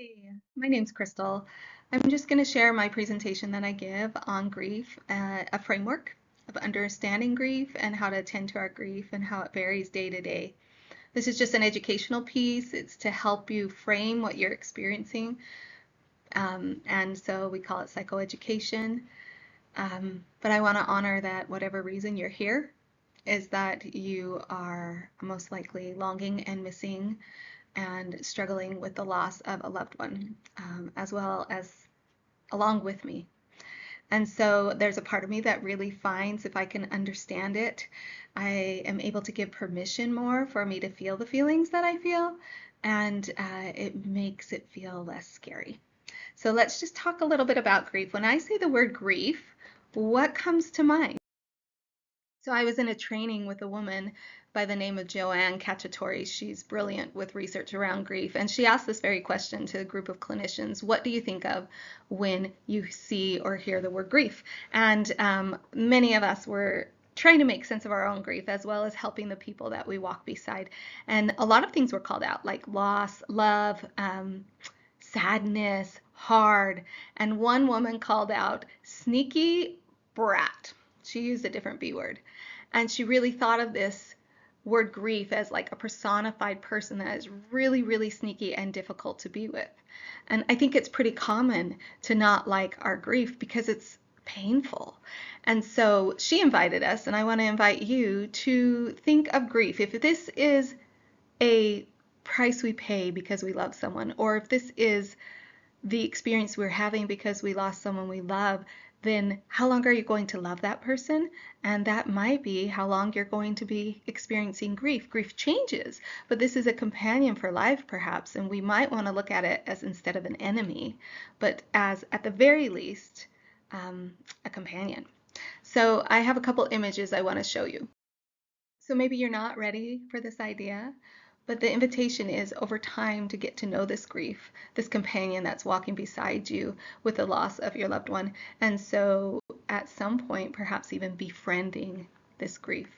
Hey, my name's Crystal. I'm just going to share my presentation that I give on grief, a framework of understanding grief and how to attend to our grief and how it varies day to day. This is just an educational piece. It's to help you frame what you're experiencing. And so we call it psychoeducation. But I want to honor that whatever reason you're here is that you are most likely longing and missing and struggling with the loss of a loved one, as well as along with me. And so there's a part of me that really finds if I can understand it, I am able to give permission more for me to feel the feelings that I feel, and it makes it feel less scary. So let's just talk a little bit about grief. When I say the word grief, what comes to mind? So I was in a training with a woman by the name of Joanne Cacciatore. She's brilliant with research around grief. And she asked this very question to a group of clinicians. What do you think of when you see or hear the word grief? And many of us were trying to make sense of our own grief as well as helping the people that we walk beside. And a lot of things were called out, like loss, love, sadness, hard. And one woman called out sneaky brat. She used a different B word. And she really thought of this word grief as like a personified person that is really, really sneaky and difficult to be with. And I think it's pretty common to not like our grief because it's painful. And so she invited us, and I want to invite you to think of grief. If this is a price we pay because we love someone, or if this is the experience we're having because we lost someone we love, then how long are you going to love that person? And that might be how long you're going to be experiencing grief. Grief changes, but this is a companion for life, perhaps, and we might want to look at it as instead of an enemy, but as at the very least, a companion. So I have a couple images I want to show you. So maybe you're not ready for this idea, but the invitation is over time to get to know this grief, this companion that's walking beside you with the loss of your loved one. And so at some point, perhaps even befriending this grief.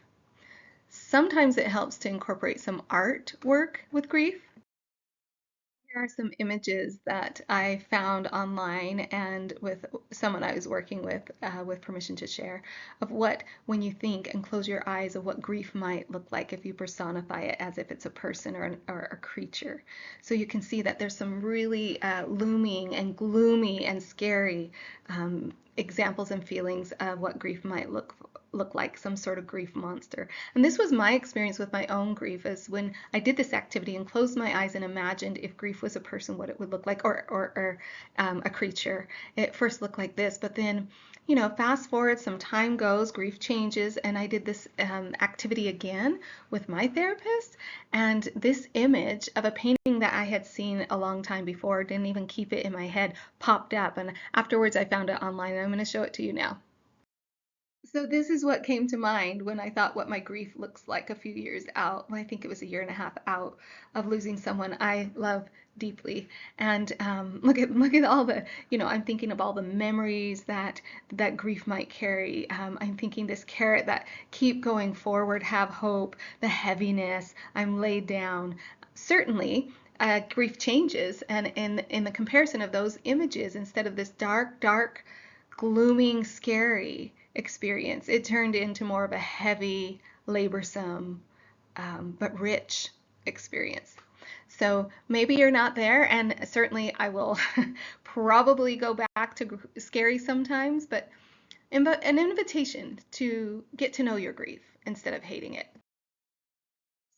Sometimes it helps to incorporate some artwork with grief. Here are some images that I found online and with someone I was working with permission to share, of what, when you think and close your eyes, of what grief might look like if you personify it as if it's a person or a creature. So you can see that there's some really looming and gloomy and scary examples and feelings of what grief might look like, some sort of grief monster. And this was my experience with my own grief, is when I did this activity and closed my eyes and imagined if grief was a person, what it would look like, or a creature. It first looked like this, but then, fast forward, some time goes, grief changes, and I did this activity again with my therapist, and this image of a painting that I had seen a long time before, didn't even keep it in my head, popped up, and afterwards I found it online, and I'm going to show it to you now. So this is what came to mind when I thought what my grief looks like a few years out. Well, I think it was a year and a half out of losing someone I love deeply. And look at all the, I'm thinking of all the memories that grief might carry. I'm thinking this carrot that keep going forward, have hope, the heaviness, I'm laid down. Certainly, grief changes, and in the comparison of those images, instead of this dark, dark, glooming, scary experience, it turned into more of a heavy, laborsome, but rich experience. So maybe you're not there, and certainly I will probably go back to scary sometimes, but an invitation to get to know your grief instead of hating it.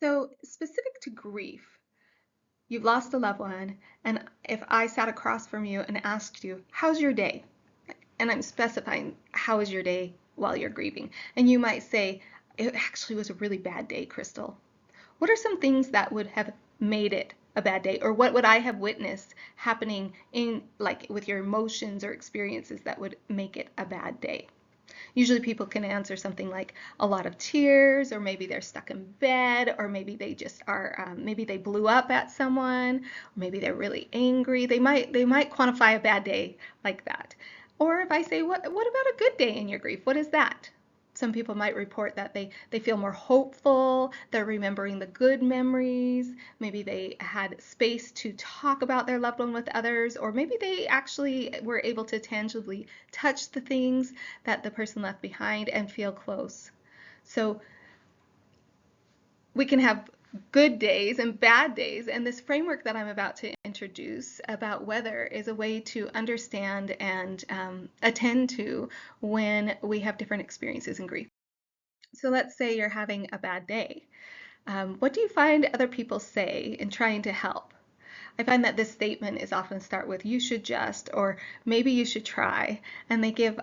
So, specific to grief, you've lost a loved one, and if I sat across from you and asked you, how's your day? And I'm specifying how is your day while you're grieving. And you might say, it actually was a really bad day, Crystal. What are some things that would have made it a bad day? Or what would I have witnessed happening in, like, with your emotions or experiences that would make it a bad day? Usually people can answer something like a lot of tears, or maybe they're stuck in bed, or maybe they just are, maybe they blew up at someone, or maybe they're really angry. They might quantify a bad day like that. Or if I say, what about a good day in your grief? What is that? Some people might report that they feel more hopeful, they're remembering the good memories, maybe they had space to talk about their loved one with others, or maybe they actually were able to tangibly touch the things that the person left behind and feel close. So we can have good days and bad days, and this framework that I'm about to introduce about weather is a way to understand and attend to when we have different experiences in grief. So let's say you're having a bad day. What do you find other people say in trying to help? I find that this statement is often start with "you should just" or "maybe you should try," and they give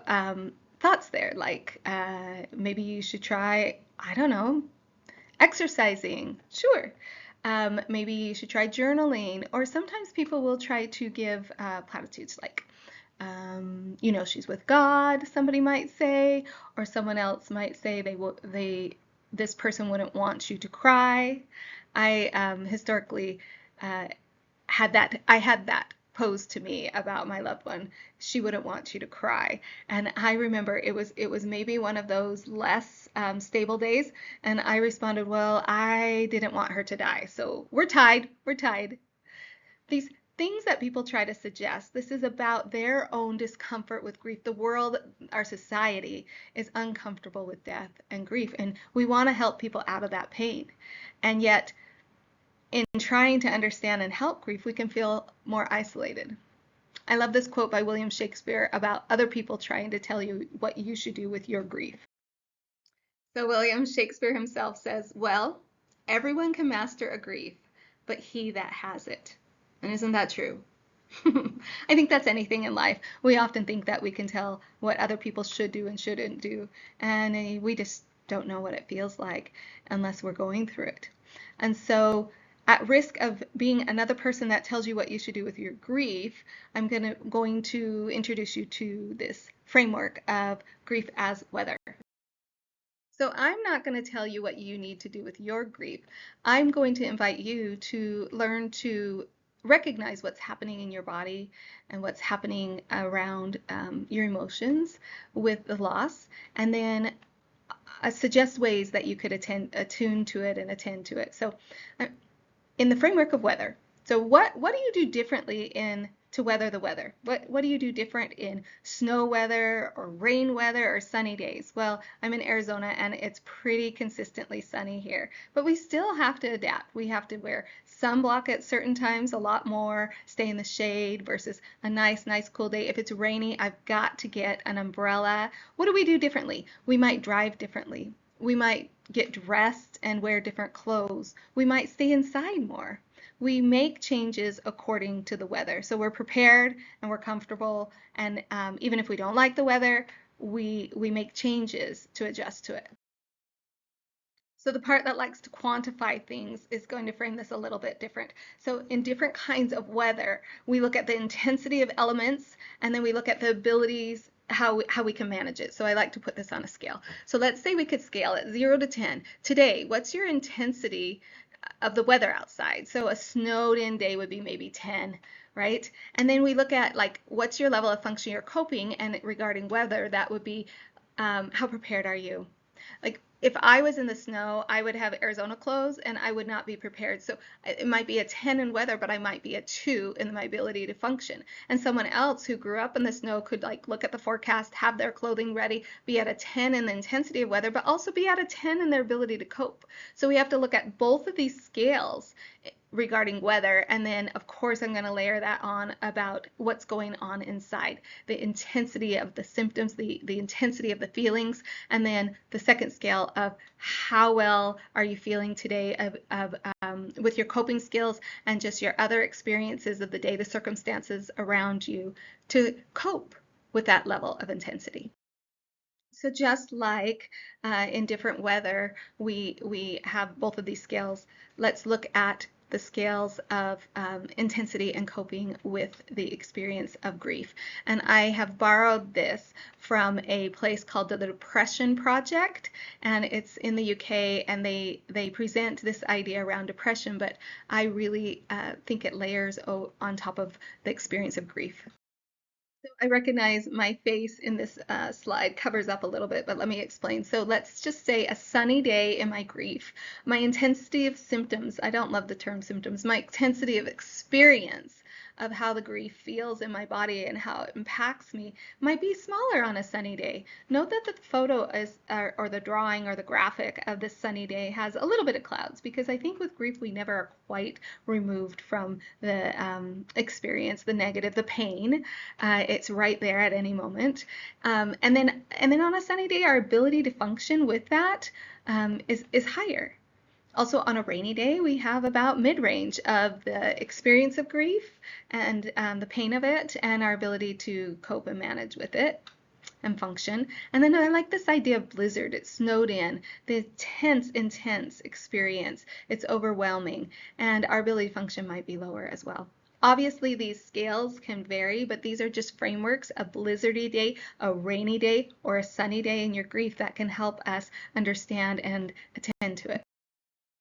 thoughts there like maybe you should try, I don't know, exercising. Sure. Maybe you should try journaling, or sometimes people will try to give platitudes like, she's with God, somebody might say, or someone else might say this person wouldn't want you to cry. I historically uh, I had that posed to me about my loved one. She wouldn't want you to cry. And I remember it was maybe one of those less stable days, and I responded, well, I didn't want her to die, so we're tied. We're tied. These things that people try to suggest, this is about their own discomfort with grief. The world, our society, is uncomfortable with death and grief, and we want to help people out of that pain. And yet, in trying to understand and help grief, we can feel more isolated. I love this quote by William Shakespeare about other people trying to tell you what you should do with your grief. So William Shakespeare himself says, well, everyone can master a grief, but he that has it. And isn't that true? I think that's anything in life. We often think that we can tell what other people should do and shouldn't do, and we just don't know what it feels like unless we're going through it. And so, at risk of being another person that tells you what you should do with your grief, I'm going to introduce you to this framework of grief as weather. So I'm not going to tell you what you need to do with your grief. I'm going to invite you to learn to recognize what's happening in your body and what's happening around your emotions with the loss, and then suggest ways that you could attune to it and attend to it. So in the framework of weather. So what do you do differently to weather the weather? What do you do different in snow weather or rain weather or sunny days? Well, I'm in Arizona and it's pretty consistently sunny here, but we still have to adapt. We have to wear sunblock at certain times a lot more, stay in the shade versus a nice cool day. If it's rainy, I've got to get an umbrella. What do we do differently? We might drive differently. We might get dressed and wear different clothes. We might stay inside more. We make changes according to the weather. So we're prepared and we're comfortable. And even if we don't like the weather, we make changes to adjust to it. So the part that likes to quantify things is going to frame this a little bit different. So in different kinds of weather, we look at the intensity of elements, and then we look at the abilities, how we can manage it. So I like to put this on a scale. So let's say we could scale it 0 to 10. Today, what's your intensity of the weather outside? So a snowed in day would be maybe 10, right? And then we look at like what's your level of functioning or coping, and regarding weather, that would be how prepared are you? Like if I was in the snow, I would have Arizona clothes and I would not be prepared. So it might be a 10 in weather, but I might be a 2 in my ability to function. And someone else who grew up in the snow could like look at the forecast, have their clothing ready, be at a 10 in the intensity of weather, but also be at a 10 in their ability to cope. So we have to look at both of these scales regarding weather, and then of course I'm going to layer that on about what's going on inside, the intensity of the symptoms, the intensity of the feelings, and then the second scale of how well are you feeling today with your coping skills and just your other experiences of the day, the circumstances around you to cope with that level of intensity. So just like in different weather, we have both of these scales. Let's look at the scales of intensity and coping with the experience of grief. And I have borrowed this from a place called the Depression Project, and it's in the UK, and they present this idea around depression, but I really think it layers on top of the experience of grief. So I recognize my face in this slide covers up a little bit, but let me explain. So let's just say a sunny day in my grief. My intensity of symptoms, I don't love the term symptoms, my intensity of experience of how the grief feels in my body and how it impacts me might be smaller on a sunny day. Note that the photo is, or the drawing or the graphic of this sunny day has a little bit of clouds, because I think with grief we never are quite removed from the experience, the negative, the pain. It's right there at any moment. And then on a sunny day, our ability to function with that is higher. Also, on a rainy day, we have about mid-range of the experience of grief and the pain of it, and our ability to cope and manage with it and function. And then I like this idea of blizzard. It snowed in, the intense experience. It's overwhelming, and our ability to function might be lower as well. Obviously, these scales can vary, but these are just frameworks: a blizzardy day, a rainy day, or a sunny day in your grief that can help us understand and attend to it.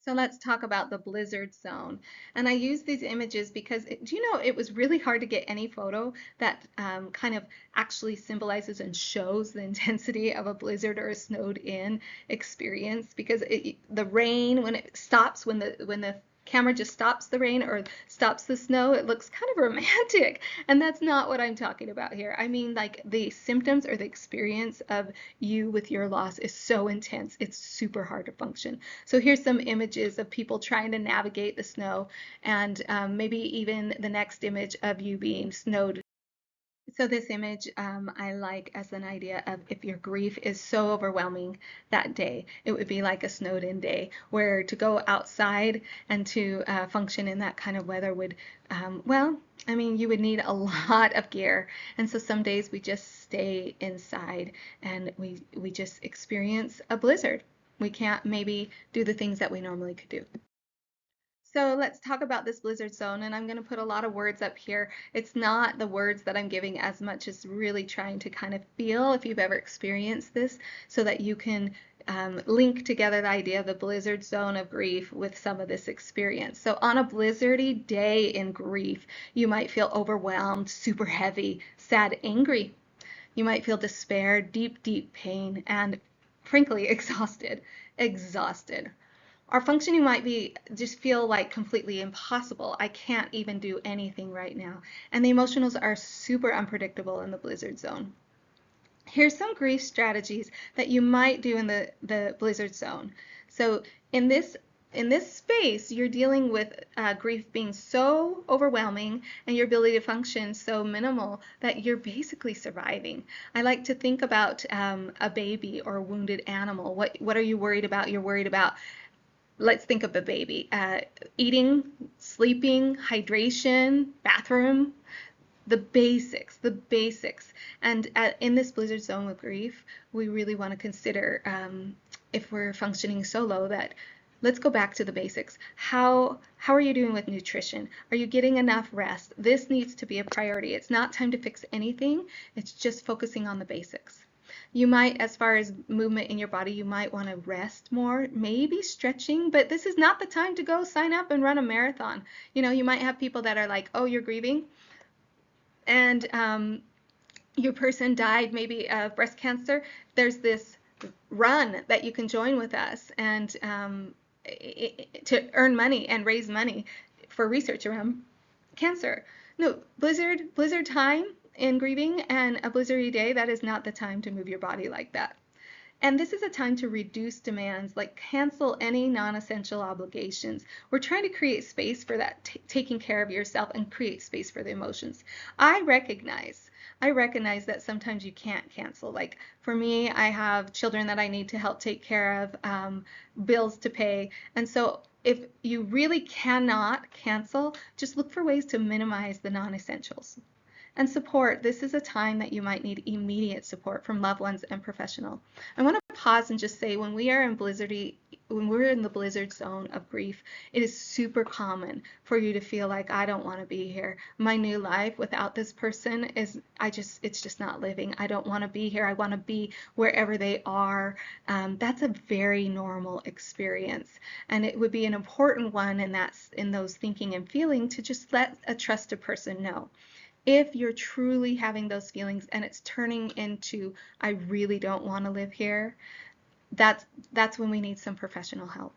So let's talk about the blizzard zone. And I use these images because, do you know, it was really hard to get any photo that kind of actually symbolizes and shows the intensity of a blizzard or a snowed in experience, because the rain, when it stops, when the camera just stops the rain or stops the snow, it looks kind of romantic. And that's not what I'm talking about here. I mean, like, the symptoms or the experience of you with your loss is so intense, it's super hard to function. So here's some images of people trying to navigate the snow, and maybe even the next image of you being snowed. So this image I like as an idea of, if your grief is so overwhelming that day, it would be like a snowed in day, where to go outside and to function in that kind of weather would, well, I mean, you would need a lot of gear. And so some days we just stay inside and we just experience a blizzard. We can't maybe do the things that we normally could do. So let's talk about this blizzard zone, and I'm going to put a lot of words up here. It's not the words that I'm giving as much as really trying to kind of feel if you've ever experienced this, so that you can link together the idea of the blizzard zone of grief with some of this experience. So on a blizzardy day in grief, you might feel overwhelmed, super heavy, sad, angry. You might feel despair, deep pain, and frankly, exhausted. Our functioning might be just feel like completely impossible. I can't even do anything right now. And the emotionals are super unpredictable in the blizzard zone. Here's some grief strategies that you might do in the blizzard zone. So in this space, you're dealing with grief being so overwhelming and your ability to function so minimal that you're basically surviving. I like to think about a baby or a wounded animal. What are you worried about? You're worried about, let's think of a baby. Eating, sleeping, hydration, bathroom, the basics. And in this blizzard zone with grief, we really want to consider, if we're functioning so low, that let's go back to the basics. How are you doing with nutrition? Are you getting enough rest? This needs to be a priority. It's not time to fix anything. It's just focusing on the basics. You might, as far as movement in your body, you might want to rest more, maybe stretching, but this is not the time to go sign up and run a marathon. You know, you might have people that are like, oh, you're grieving, and your person died maybe of breast cancer. There's this run that you can join with us, and to earn money and raise money for research around cancer. No, blizzard time in grieving and a blizzardy day, that is not the time to move your body like that. And this is a time to reduce demands, like cancel any non-essential obligations. We're trying to create space for that, taking care of yourself, and create space for the emotions. I recognize that sometimes you can't cancel. Like for me, I have children that I need to help take care of, bills to pay. And so if you really cannot cancel, just look for ways to minimize the non-essentials. And support. This is a time that you might need immediate support from loved ones and professional. I want to pause and just say, when we're in the blizzard zone of grief, it is super common for you to feel like, I don't want to be here. My new life without this person it's just not living. I don't want to be here. I want to be wherever they are. That's a very normal experience, and it would be an important one in those thinking and feeling, to just let a trusted person know. If you're truly having those feelings and it's turning into, I really don't want to live here, that's when we need some professional help.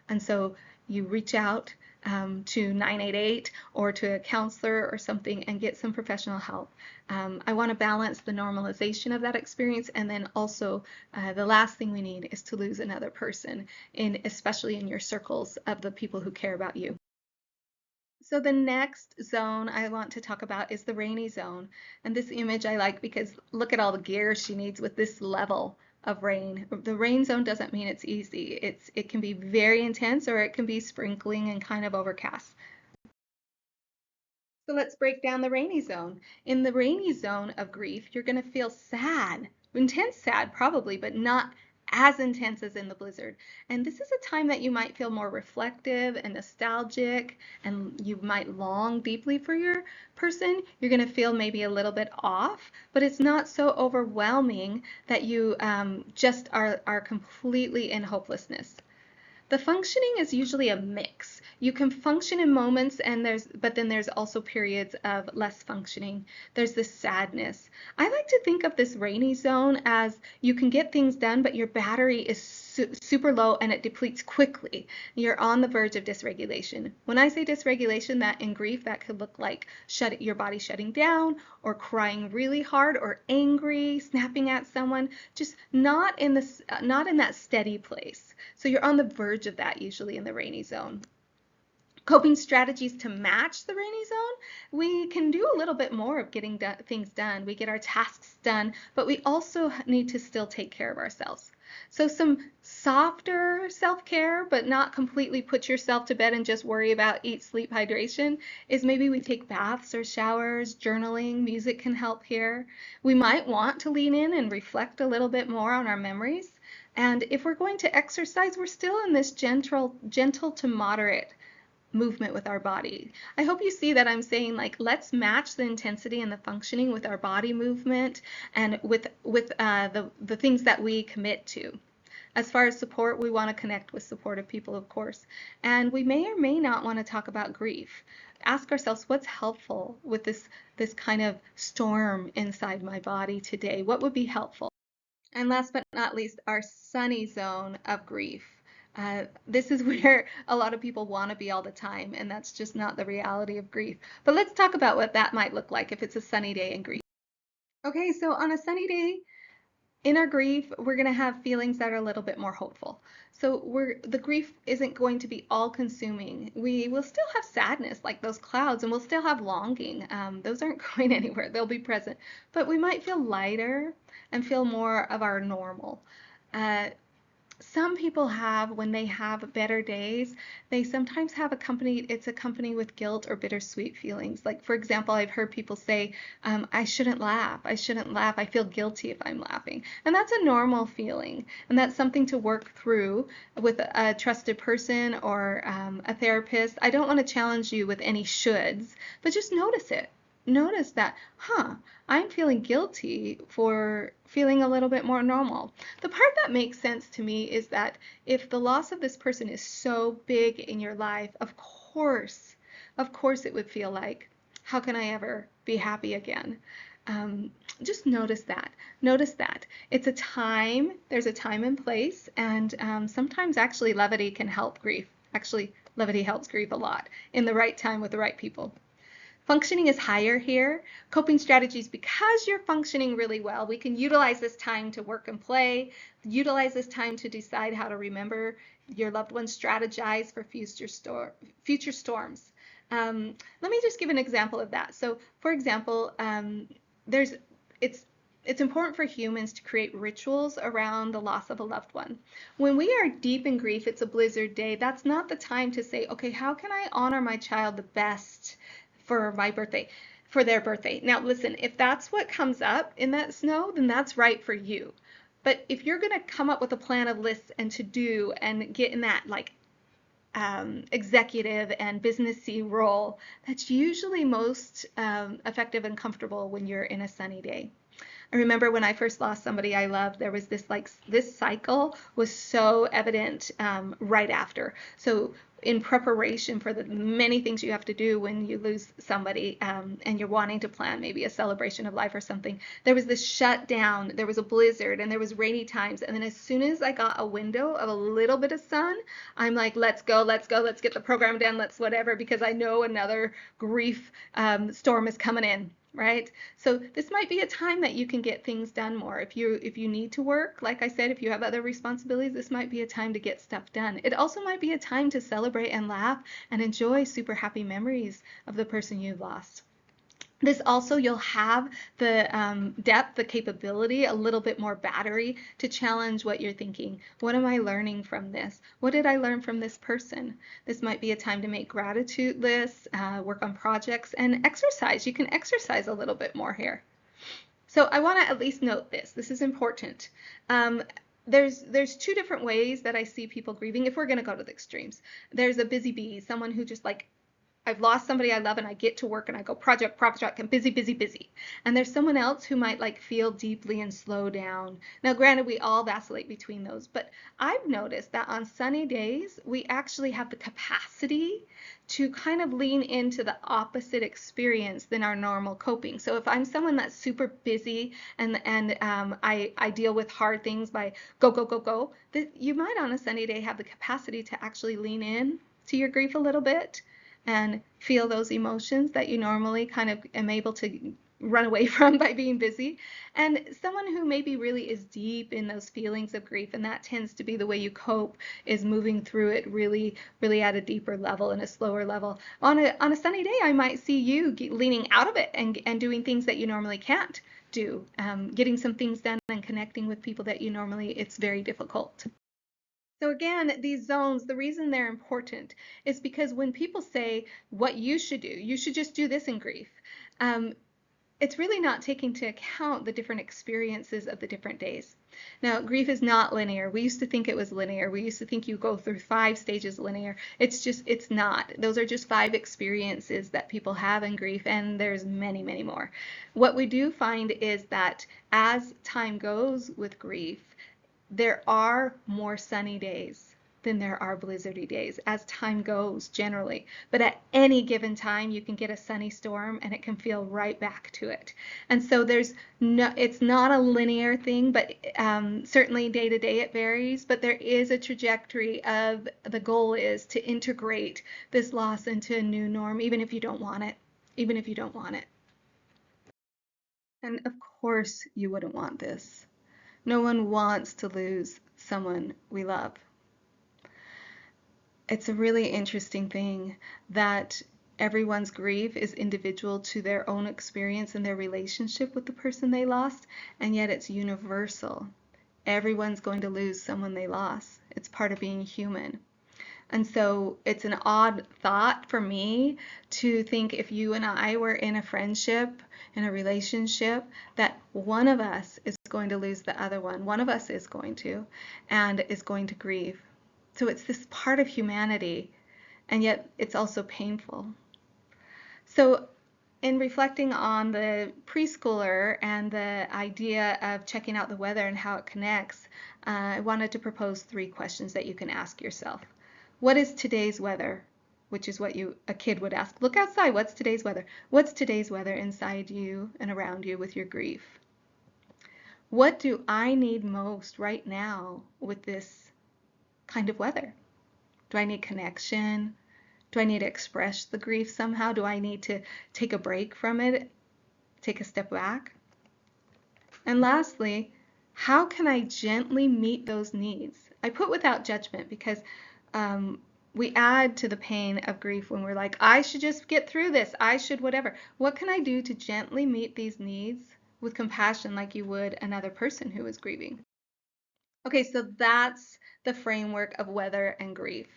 And so you reach out to 988 or to a counselor or something and get some professional help. I want to balance the normalization of that experience, and then also the last thing we need is to lose another person, especially in your circles of the people who care about you. So the next zone I want to talk about is the rainy zone. And this image I like because look at all the gear she needs with this level of rain. The rain zone doesn't mean it's easy. It can be very intense, or it can be sprinkling and kind of overcast. So let's break down the rainy zone. In the rainy zone of grief, you're going to feel sad, intense sad probably, but not as intense as in the blizzard. And this is a time that you might feel more reflective and nostalgic, and you might long deeply for your person. You're going to feel maybe a little bit off, but it's not so overwhelming that you just are completely in hopelessness. The functioning is usually a mix. You can function in moments, but then there's also periods of less functioning. There's this sadness. I like to think of this rainy zone as you can get things done, but your battery is super low and it depletes quickly. You're on the verge of dysregulation. When I say dysregulation, that in grief, that could look like your body shutting down, or crying really hard, or angry, snapping at someone, just not in that steady place. So you're on the verge of that usually in the rainy zone. Coping strategies to match the rainy zone, we can do a little bit more of getting things done. We get our tasks done, but we also need to still take care of ourselves. So some softer self-care, but not completely put yourself to bed and just worry about eat, sleep, hydration, is maybe we take baths or showers, journaling. Music can help here. We might want to lean in and reflect a little bit more on our memories. And if we're going to exercise, we're still in this gentle to moderate movement with our body. I hope you see that I'm saying, like, let's match the intensity and the functioning with our body movement and with the things that we commit to. As far as support, we want to connect with supportive people, of course. And we may or may not want to talk about grief. Ask ourselves, what's helpful with this kind of storm inside my body today? What would be helpful? And last but not least, our sunny zone of grief. This is where a lot of people want to be all the time, and that's just not the reality of grief. But let's talk about what that might look like if it's a sunny day in grief. Okay, so on a sunny day in our grief, we're going to have feelings that are a little bit more hopeful. So the grief isn't going to be all consuming. We will still have sadness like those clouds, and we'll still have longing. Those aren't going anywhere. They'll be present. But we might feel lighter and feel more of our normal. Some people have, when they have better days, they sometimes have it's accompanied with guilt or bittersweet feelings. Like, for example, I've heard people say, I shouldn't laugh. I shouldn't laugh. I feel guilty if I'm laughing. And that's a normal feeling. And that's something to work through with a trusted person or a therapist. I don't want to challenge you with any shoulds, but just notice it. Notice that, I'm feeling guilty for feeling a little bit more normal. The part that makes sense to me is that if the loss of this person is so big in your life, of course it would feel like, how can I ever be happy again? Just notice that. Notice that. It's a time, there's a time and place, and sometimes actually levity can help grief. Actually, levity helps grief a lot in the right time with the right people. Functioning is higher here. Coping strategies, because you're functioning really well, we can utilize this time to work and play, utilize this time to decide how to remember your loved ones, strategize for future storms. Let me just give an example of that. So, for example, it's important for humans to create rituals around the loss of a loved one. When we are deep in grief, it's a blizzard day, that's not the time to say, okay, how can I honor my child the best for my birthday, for their birthday? Now, listen, if that's what comes up in that snow, then that's right for you. But if you're going to come up with a plan of lists and to do and get in that like executive and businessy role, that's usually most effective and comfortable when you're in a sunny day. I remember when I first lost somebody I loved, there was this cycle was so evident right after. So in preparation for the many things you have to do when you lose somebody, and you're wanting to plan maybe a celebration of life or something, there was this shutdown, there was a blizzard, and there was rainy times. And then as soon as I got a window of a little bit of sun, I'm like, let's go, let's get the program done, let's whatever, because I know another grief storm is coming in. Right? So this might be a time that you can get things done more. If you need to work, like I said, if you have other responsibilities, this might be a time to get stuff done. It also might be a time to celebrate and laugh and enjoy super happy memories of the person you lost. This also, you'll have the depth, the capability, a little bit more battery to challenge what you're thinking. What am I learning from this? What did I learn from this person? This might be a time to make gratitude lists, work on projects, and exercise. You can exercise a little bit more here. So I want to at least note this. This is important. There's two different ways that I see people grieving if we're going to go to the extremes. There's a busy bee, someone who just like, I've lost somebody I love and I get to work and I go project, and busy. And there's someone else who might like feel deeply and slow down. Now, granted, we all vacillate between those, but I've noticed that on sunny days, we actually have the capacity to kind of lean into the opposite experience than our normal coping. So if I'm someone that's super busy and I deal with hard things by go, you might on a sunny day have the capacity to actually lean in to your grief a little bit and feel those emotions that you normally kind of am able to run away from by being busy. And someone who maybe really is deep in those feelings of grief, and that tends to be the way you cope, is moving through it really at a deeper level and a slower level. On a sunny day, I might see you leaning out of it and doing things that you normally can't do, getting some things done and connecting with people that you normally, it's very difficult. So again, these zones, the reason they're important is because when people say what you should do, you should just do this in grief. It's really not taking into account the different experiences of the different days. Now, grief is not linear. We used to think it was linear. We used to think you go through 5 stages linear. It's not. Those are just 5 experiences that people have in grief, and there's many, many more. What we do find is that as time goes with grief, there are more sunny days than there are blizzardy days as time goes generally. But at any given time, you can get a sunny storm and it can feel right back to it. And so it's not a linear thing, but certainly day to day it varies. But there is a trajectory of the goal is to integrate this loss into a new norm, even if you don't want it. Even if you don't want it. And of course, you wouldn't want this. No one wants to lose someone we love. It's a really interesting thing that everyone's grief is individual to their own experience and their relationship with the person they lost, and yet it's universal. Everyone's going to lose someone they lost. It's part of being human. And so it's an odd thought for me to think if you and I were in a friendship, in a relationship, that one of us is going to lose the other one. One of us is going to, and is going to grieve. So it's this part of humanity, and yet it's also painful. So in reflecting on the preschooler and the idea of checking out the weather and how it connects, I wanted to propose 3 questions that you can ask yourself. What is today's weather? Which is what a kid would ask. Look outside. What's today's weather? What's today's weather inside you and around you with your grief? What do I need most right now with this kind of weather? Do I need connection? Do I need to express the grief somehow? Do I need to take a break from it? Take a step back? And lastly, how can I gently meet those needs? I put without judgment because we add to the pain of grief when we're like, I should just get through this. I should whatever. What can I do to gently meet these needs with compassion like you would another person who is grieving? Okay, so that's the framework of weather and grief.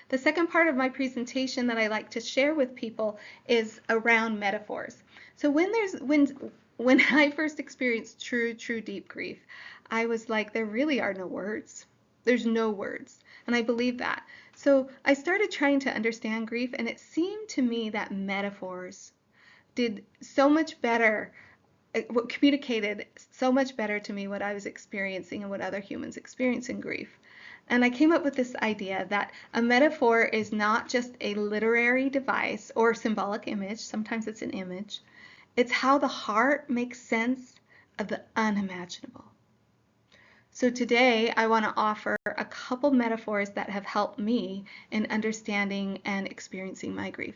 The second part of my presentation that I like to share with people is around metaphors. So when I first experienced true deep grief, I was like, there really are no words. There's no words. And I believe that. So I started trying to understand grief, and it seemed to me that metaphors did so much better what communicated so much better to me what I was experiencing and what other humans experience in grief. And I came up with this idea that a metaphor is not just a literary device or symbolic image, sometimes it's an image. It's how the heart makes sense of the unimaginable. So today I want to offer a couple metaphors that have helped me in understanding and experiencing my grief.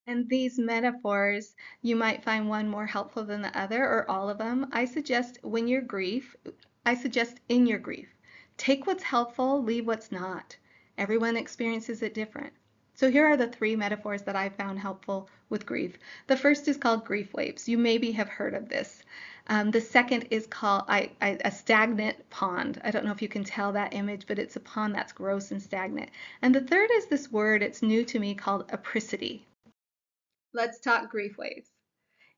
And these metaphors, you might find one more helpful than the other or all of them. I suggest in your grief, take what's helpful, leave what's not. Everyone experiences it different. So here are the three metaphors that I found helpful with grief. The first is called grief waves. You maybe have heard of this. The second is called a stagnant pond. I don't know if you can tell that image, but it's a pond that's gross and stagnant. And the third is this word, it's new to me, called apricity. Let's talk grief waves.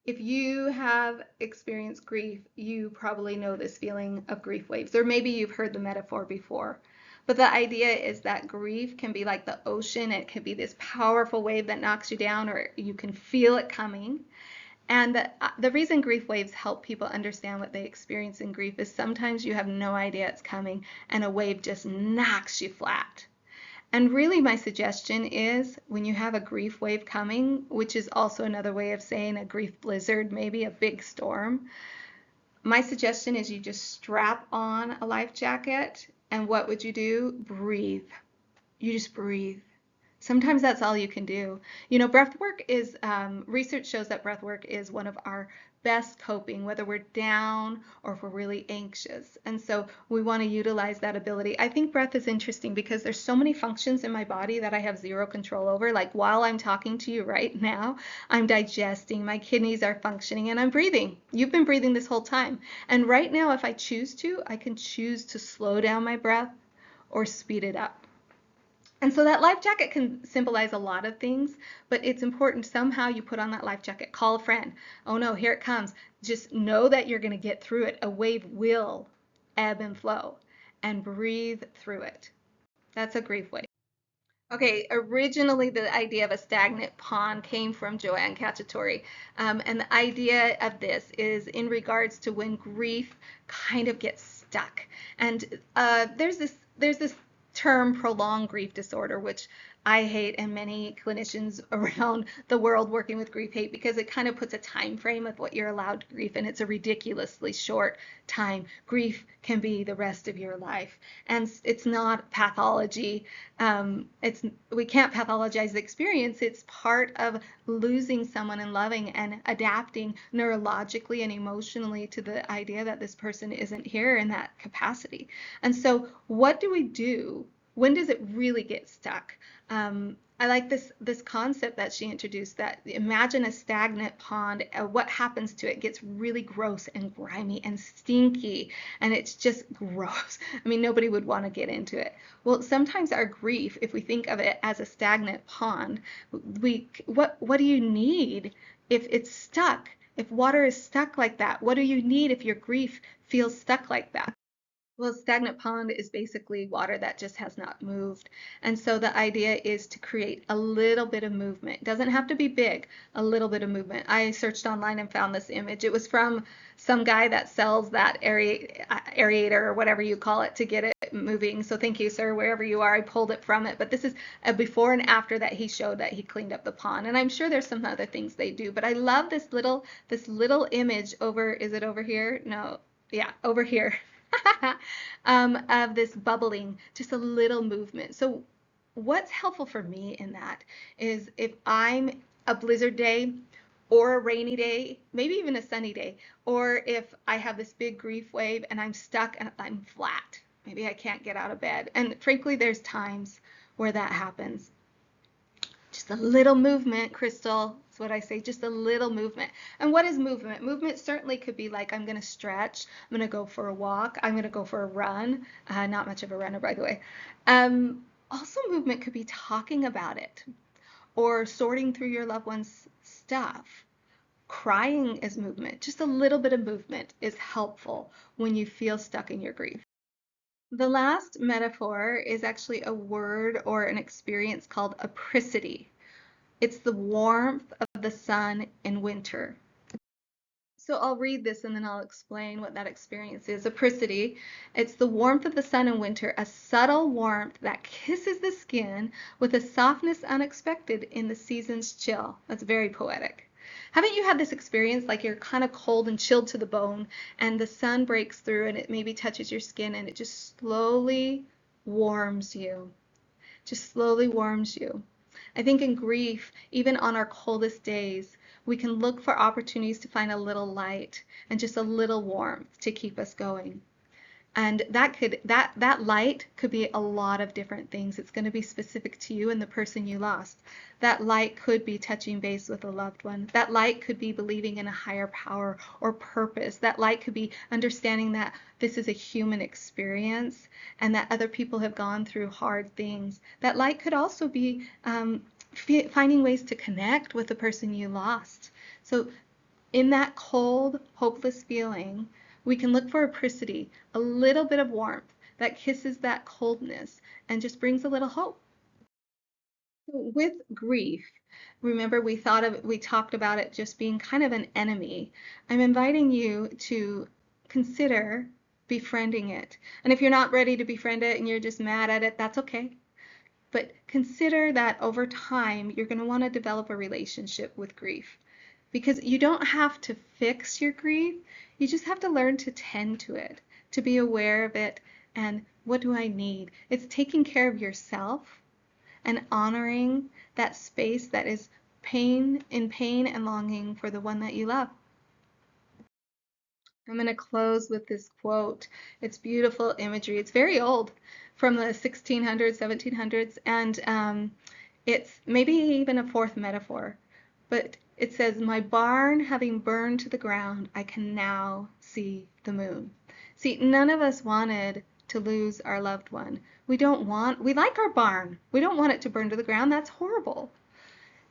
If you have experienced grief, you probably know this feeling of grief waves, or maybe you've heard the metaphor before. But the idea is that grief can be like the ocean. It can be this powerful wave that knocks you down, or you can feel it coming. And the reason grief waves help people understand what they experience in grief is sometimes you have no idea it's coming and a wave just knocks you flat. And really, my suggestion is when you have a grief wave coming, which is also another way of saying a grief blizzard, maybe a big storm, my suggestion is you just strap on a life jacket. And what would you do? Breathe. You just breathe. Sometimes that's all you can do. You know, breath work is, research shows that breath work is one of our best coping, whether we're down or if we're really anxious. And so we want to utilize that ability. I think breath is interesting because there's so many functions in my body that I have zero control over. Like while I'm talking to you right now, I'm digesting, my kidneys are functioning, and I'm breathing. You've been breathing this whole time. And right now, if I choose to, I can choose to slow down my breath or speed it up. And so that life jacket can symbolize a lot of things, but it's important somehow you put on that life jacket. Call a friend. Oh no, here it comes. Just know that you're going to get through it. A wave will ebb and flow, and breathe through it. That's a grief wave. Okay, originally the idea of a stagnant pond came from Joanne Cacciatore. And the idea of this is in regards to when grief kind of gets stuck. And there's this term prolonged grief disorder, which I hate, and many clinicians around the world working with grief hate, because it kind of puts a time frame of what you're allowed to grieve, and it's a ridiculously short time. Grief can be the rest of your life, and it's not pathology. We can't pathologize the experience. It's part of losing someone and loving and adapting neurologically and emotionally to the idea that this person isn't here in that capacity. And so what do we do? When does it really get stuck? I like this concept that she introduced, that imagine a stagnant pond. What happens to it? It gets really gross and grimy and stinky, and it's just gross. I mean, nobody would want to get into it. Well, sometimes our grief, if we think of it as a stagnant pond, what do you need if it's stuck? If water is stuck like that, what do you need if your grief feels stuck like that? Well, stagnant pond is basically water that just has not moved. And so the idea is to create a little bit of movement. It doesn't have to be big, a little bit of movement. I searched online and found this image. It was from some guy that sells that aerator or whatever you call it to get it moving. So thank you, sir, wherever you are. I pulled it from it. But this is a before and after that he showed that he cleaned up the pond. And I'm sure there's some other things they do. But I love this little image over, is it over here? No. Yeah, over here. Of this bubbling, just a little movement. So what's helpful for me in that is if I'm a blizzard day or a rainy day, maybe even a sunny day, or if I have this big grief wave and I'm stuck and I'm flat, maybe I can't get out of bed. And frankly, there's times where that happens. Just a little movement, Crystal. That's what I say, just a little movement. And what is movement? Movement certainly could be like, I'm going to stretch, I'm going to go for a walk, I'm going to go for a run. Not much of a runner, by the way. Also, movement could be talking about it or sorting through your loved one's stuff. Crying is movement. Just a little bit of movement is helpful when you feel stuck in your grief. The last metaphor is actually a word or an experience called apricity. It's the warmth of the sun in winter. So I'll read this and then I'll explain what that experience is. Apricity, it's the warmth of the sun in winter, a subtle warmth that kisses the skin with a softness unexpected in the season's chill. That's very poetic. Haven't you had this experience like you're kind of cold and chilled to the bone and the sun breaks through and it maybe touches your skin and it just slowly warms you? Just slowly warms you. I think in grief, even on our coldest days, we can look for opportunities to find a little light and just a little warmth to keep us going. And that light could be a lot of different things. It's going to be specific to you and the person you lost. That light could be touching base with a loved one. That light could be believing in a higher power or purpose. That light could be understanding that this is a human experience and that other people have gone through hard things. That light could also be finding ways to connect with the person you lost. So in that cold, hopeless feeling, we can look for apricity, a little bit of warmth that kisses that coldness and just brings a little hope. With grief, remember we talked about it just being kind of an enemy. I'm inviting you to consider befriending it. And if you're not ready to befriend it and you're just mad at it, that's okay. But consider that over time, you're going to want to develop a relationship with grief because you don't have to fix your grief. You just have to learn to tend to it, to be aware of it. And what do I need? It's taking care of yourself and honoring that space that is pain and longing for the one that you love. I'm going to close with this quote. It's beautiful imagery. It's very old, from the 1600s, 1700s, and it's maybe even a fourth metaphor. But it says, "My barn having burned to the ground, I can now see the moon." See, none of us wanted to lose our loved one. We like our barn. We don't want it to burn to the ground. That's horrible.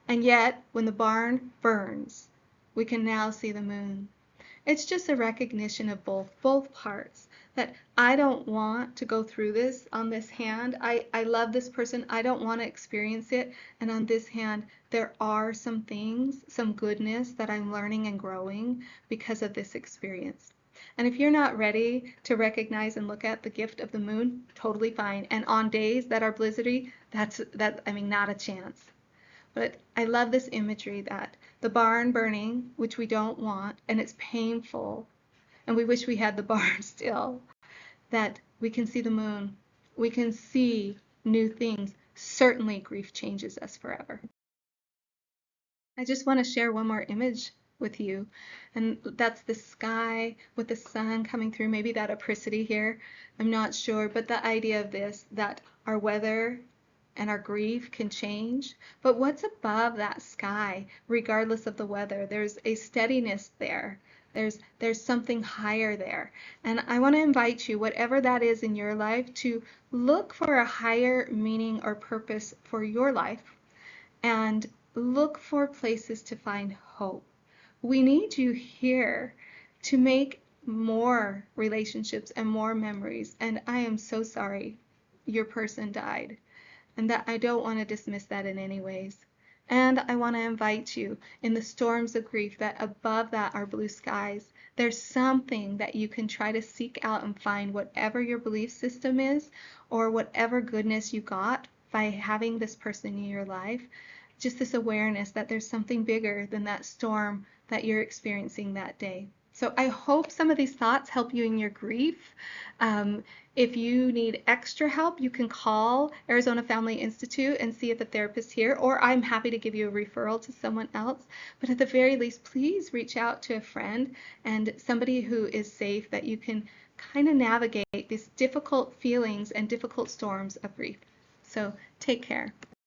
And yet, when the barn burns, we can now see the moon. It's just a recognition of both parts, that I don't want to go through this on this hand. I love this person. I don't want to experience it. And on this hand, there are some things, some goodness that I'm learning and growing because of this experience. And if you're not ready to recognize and look at the gift of the moon, totally fine. And on days that are blizzardy, not a chance. But I love this imagery that the barn burning, which we don't want, and it's painful, and we wish we had the barn still, that we can see the moon. We can see new things. Certainly grief changes us forever. I just want to share one more image with you, and that's the sky with the sun coming through, maybe that apricity here. I'm not sure, but the idea of this, that our weather and our grief can change, but what's above that sky, regardless of the weather? There's a steadiness there. There's something higher there. And I want to invite you, whatever that is in your life, to look for a higher meaning or purpose for your life and look for places to find hope. We need you here to make more relationships and more memories. And I am so sorry your person died. And that I don't want to dismiss that in any ways. And I want to invite you in the storms of grief that above that are blue skies. There's something that you can try to seek out and find, whatever your belief system is or whatever goodness you got by having this person in your life. Just this awareness that there's something bigger than that storm that you're experiencing that day. So I hope some of these thoughts help you in your grief. If you need extra help, you can call Arizona Family Institute and see if a therapist here, or I'm happy to give you a referral to someone else. But at the very least, please reach out to a friend and somebody who is safe, that you can kind of navigate these difficult feelings and difficult storms of grief. So take care.